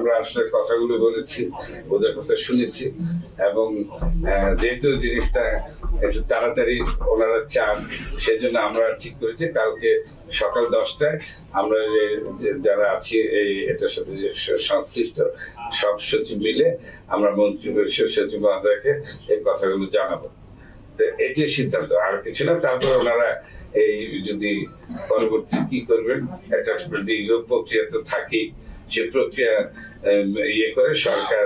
আমরা আসলে কথাগুলো বলেছি, ওদের কথা শুনেছি, এবং যেহেতু জিনিসটা একটু তাড়াতাড়ি ওনারা চান, সেজন্য আমরা ঠিক করেছি কালকে সকাল 10টায় আমরা যারা আছি এটার সাথে সংশ্লিষ্ট সব সচিব মিলে আমরা মন্ত্রী পরিষদ সচিব মহোদয়কে এই কথাগুলো জানাবো। এটি সিদ্ধান্ত, আর কিছু না। তারপর ওনারা এই যদি পরবর্তী কি করবেন, একটা দীর্ঘ প্রক্রিয়া তো থাকেই, সে প্রক্রিয়া করে সরকার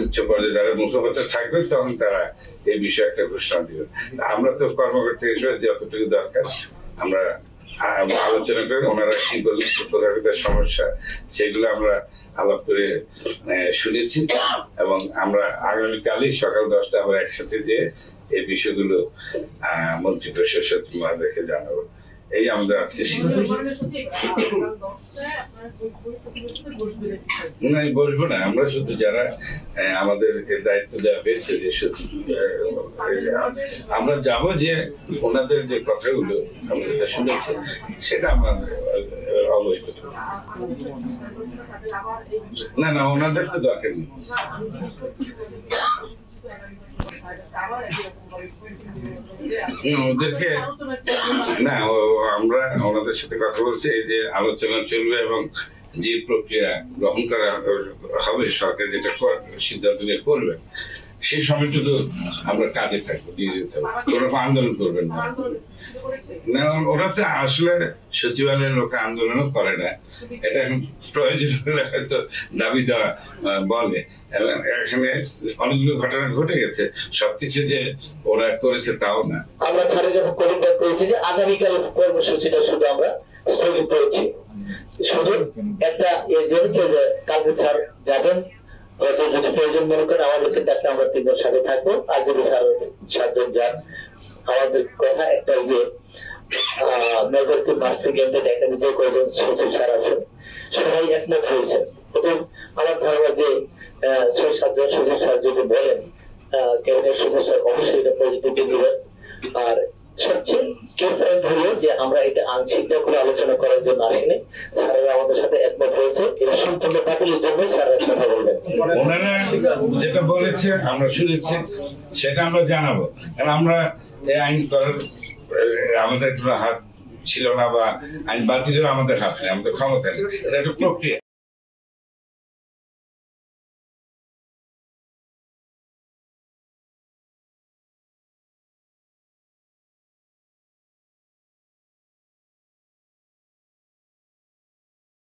উচ্চ পর্যায়ে যারা মুখপাত্র থাকবেন তখন তারা এই বিষয়ে একটা ঘোষণা দিবে। আমরা তো কর্মকর্তা হিসেবে যতটুকু দরকার আমরা আলোচনা করে ওনারা কি করলেন, কোথায় কোথায় সমস্যা, সেগুলো আমরা আলাপ করে শুনেছি, এবং আমরা আগামীকালই সকাল 10টায় আমরা একসাথে যেয়ে এই বিষয়গুলো মন্ত্রী পরিষদ সচিব মহোদয়কে জানাবো। এই আমাদের আজকে না, বসবো না আমরা, শুধু যারা আমাদেরকে দায়িত্ব দেওয়া হয়েছে যে সচিব, আমরা যাব যে ওনাদের যে কথাগুলো আমরা যেটা শুনেছি সেটা আমরা অবহিত করব। না না, ওনাদের তো দরকার নেই। ওদেরকে না, আমরা ওনাদের সাথে কথা বলছি, এই যে আলোচনা চলবে এবং যে প্রক্রিয়া গ্রহণ করা হবে, সরকার যেটা সিদ্ধান্ত নিয়ে করবে সেই সময়টুকু আমরা কাজে থাকবো, দিয়ে যেতে হবে, কোনো আন্দোলন করবেন না। না, ওরা তো আসলে সচিবালয়ের লোক আন্দোলনও করে না, এটা এখন প্রয়োজন হলে হয়তো দাবি দেওয়া বলে। এখানে অনেকগুলো ঘটনা ঘটে গেছে, সবকিছু যে ওরা করেছে তাও না। আমরা স্যারের কাছে পরিবার করেছি যে আগামীকাল কর্মসূচিটা শুধু আমরা স্থগিত করেছি, শুধু একটা এর জন্য কালকে স্যার যাবেন, যদি প্রয়োজন মনে করেন আমাদেরকে ডাকলে আমরা 3 জন সাথে থাকবো, আর যদি স্যার 7 জন যান। আমাদের কথা একটাই যে মেজরপুর মাস্টার কেন্দ্রে এখানে যে কয়েকজন সচিব স্যার আছেন সবাই একমত হয়েছে। প্রথম আমার ধারণা যে 6-7 জন সচিব স্যার যদি বলেন, ক্যাবিনেট সচিব স্যার অবশ্যই এটা পজিটিভ দিবেন। আর সবচেয়ে পয়েন্ট হলো যে আমরা এটা আংশিকটা করে আলোচনা করার জন্য আসিনি, স্যারেরা আমাদের সাথে একমত হয়েছে, এটা সম্পূর্ণ বাতিলের জন্য স্যারের কথা বলবেন। ওনারা যেটা বলেছে আমরা শুনেছি, সেটা আমরা জানাবো, কারণ আমরা এই আইন করার আমাদের কোনো হাত ছিল না, বা আইন বাতিলের আমাদের হাত নেই, আমাদের ক্ষমতা নেই, এটা একটা প্রক্রিয়া।